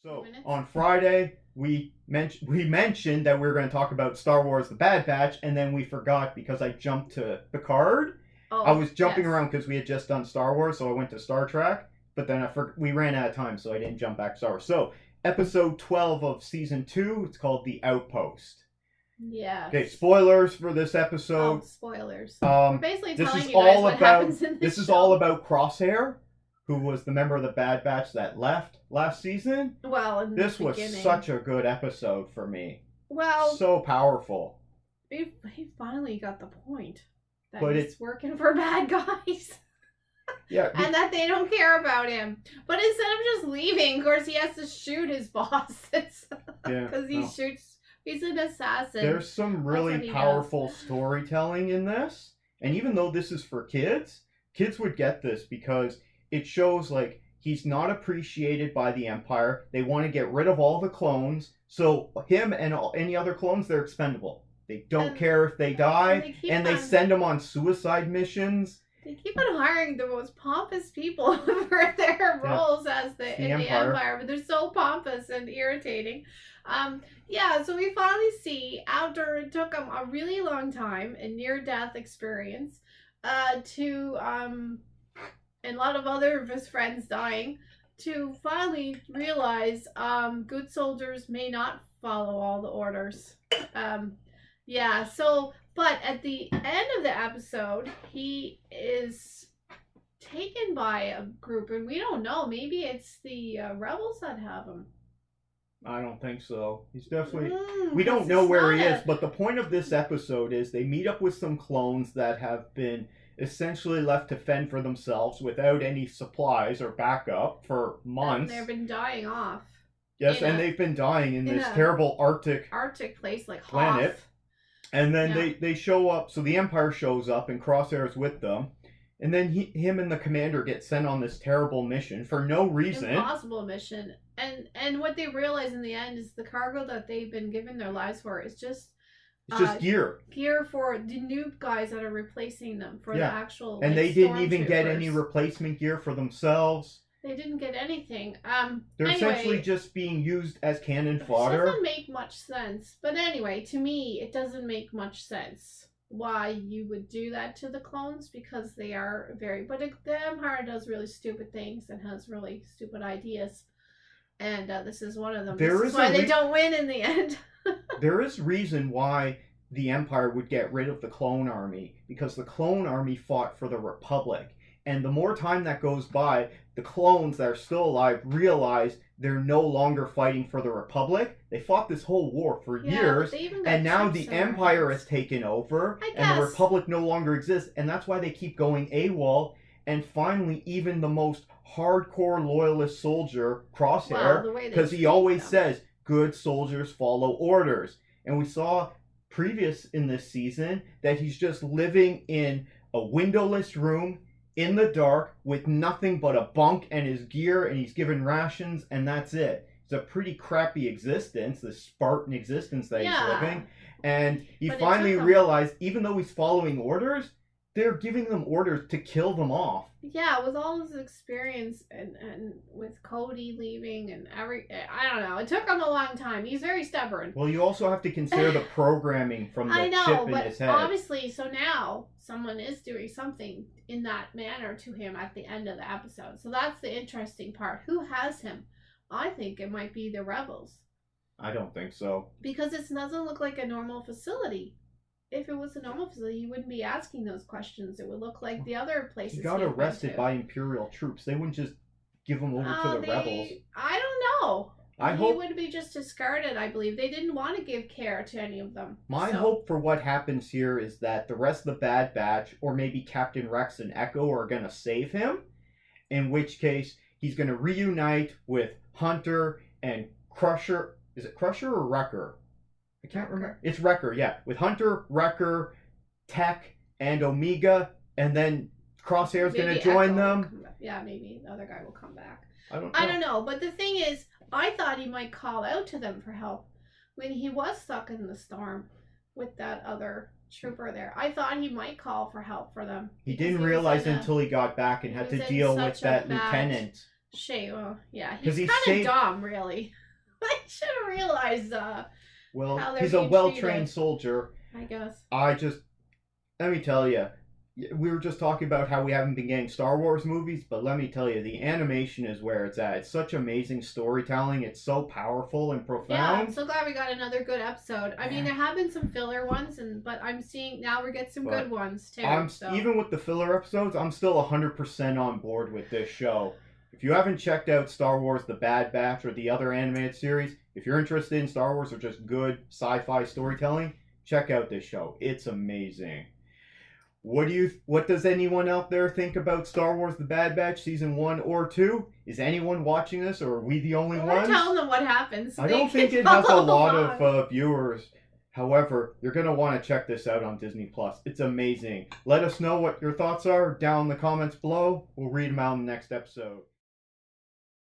So on Friday, we mentioned that we were going to talk about Star Wars: The Bad Batch, and then we forgot because I jumped to Picard. I was jumping around because we had just done Star Wars, so I went to Star Trek. But then we ran out of time, so I didn't jump back to Star Wars. So episode 12 of season 2, it's called The Outpost. Yeah. Okay, spoilers for this episode. Oh, spoilers. We're basically telling you guys what happens in this This is show. all about Crosshair, who was the member of the Bad Batch that left last season. Well, this was such a good episode for me. Well, so powerful. He finally got the point that he's working for bad guys. Yeah, and that they don't care about him. But instead of just leaving, of course, he has to shoot his bosses. Because he's an assassin. There's some really powerful storytelling in this. And even though this is for kids, kids would get this because it shows like he's not appreciated by the Empire. They want to get rid of all the clones. So him and any other clones, they're expendable. They don't care if they die. And they send them on suicide missions. They keep on hiring the most pompous people for their roles in the Empire, but they're so pompous and irritating. So we finally see, after it took him a really long time, a near-death experience, and a lot of other of his friends dying, to finally realize good soldiers may not follow all the orders. But at the end of the episode, he is taken by a group, and we don't know. Maybe it's the rebels that have him. I don't think so. He's definitely... we don't know where he is, but the point of this episode is they meet up with some clones that have been essentially left to fend for themselves without any supplies or backup for months. And they've been dying off. Yes, and they've been dying in this terrible Arctic place like planet. Hoth. And then they show up, so the Empire shows up and Crosshair's with them. And then him and the commander get sent on this terrible mission for no reason. Impossible mission. And what they realize in the end is the cargo that they've been given their lives for is just... It's just gear. Gear for the noob guys that are replacing them for the actual... And they didn't even get any replacement gear for themselves. They didn't get anything. They're essentially just being used as cannon fodder. It doesn't make much sense. But anyway, to me, it doesn't make much sense why you would do that to the clones, because they are very... But the Empire does really stupid things and has really stupid ideas. And this is one of them. This is why they don't win in the end. There is reason why the Empire would get rid of the clone army, because the clone army fought for the Republic. And the more time that goes by, the clones that are still alive realize they're no longer fighting for the Republic. They fought this whole war for years, and now the Empire has taken over, and the Republic no longer exists, and that's why they keep going AWOL. And finally, even the most hardcore loyalist soldier, Crosshair, because he always says, good soldiers follow orders. And we saw previous in this season that he's just living in a windowless room, in the dark, with nothing but a bunk and his gear, and he's given rations, and that's it. It's a pretty crappy existence, the Spartan existence that he's living. And he finally realized, even though he's following orders, they're giving them orders to kill them off. Yeah, with all his experience and with Cody leaving and I don't know. It took him a long time. He's very stubborn. Well, you also have to consider the programming from the chip in his head. Obviously, so now someone is doing something in that manner to him at the end of the episode. So that's the interesting part. Who has him? I think it might be the rebels. I don't think so. Because it doesn't look like a normal facility. If it was a normal facility, you wouldn't be asking those questions. It would look like the other places. He got arrested by Imperial troops. They wouldn't just give him over to the rebels. I don't know. He would be just discarded, I believe. They didn't want to give care to any of them. My hope for what happens here is that the rest of the Bad Batch, or maybe Captain Rex and Echo, are going to save him. In which case, he's going to reunite with Hunter and Crusher. Is it Crusher or Wrecker? I can't remember. It's Wrecker, yeah. With Hunter, Wrecker, Tech, and Omega, and then Crosshair's going to join them. Yeah, maybe the other guy will come back. I don't know. But the thing is, I thought he might call out to them for help when he was stuck in the storm with that other trooper there. I thought he might call for help for them. He didn't realize until he got back and had to deal with that lieutenant. Yeah, 'Cause he's he kind of saved- dumb, really. I should have realized Well, how they're he's a being well-trained treated. soldier. I guess. Let me tell you, we were just talking about how we haven't been getting Star Wars movies, but let me tell you, the animation is where it's at. It's such amazing storytelling. It's so powerful and Yeah, profound. I'm so glad we got another good episode. I mean, there have been some filler ones, but I'm seeing now we get some But good ones too. Even with the filler episodes, I'm still 100% on board with this show. If you haven't checked out Star Wars The Bad Batch or the other animated series, if you're interested in Star Wars or just good sci-fi storytelling, check out this show. It's amazing. What does anyone out there think about Star Wars The Bad Batch Season 1 or 2? Is anyone watching this, or are we the only We're ones? telling them what happens. I They don't think can it has a follow lot along. of viewers. However, you're going to want to check this out on Disney Plus. It's amazing. Let us know what your thoughts are down in the comments below. We'll read them out in the next episode.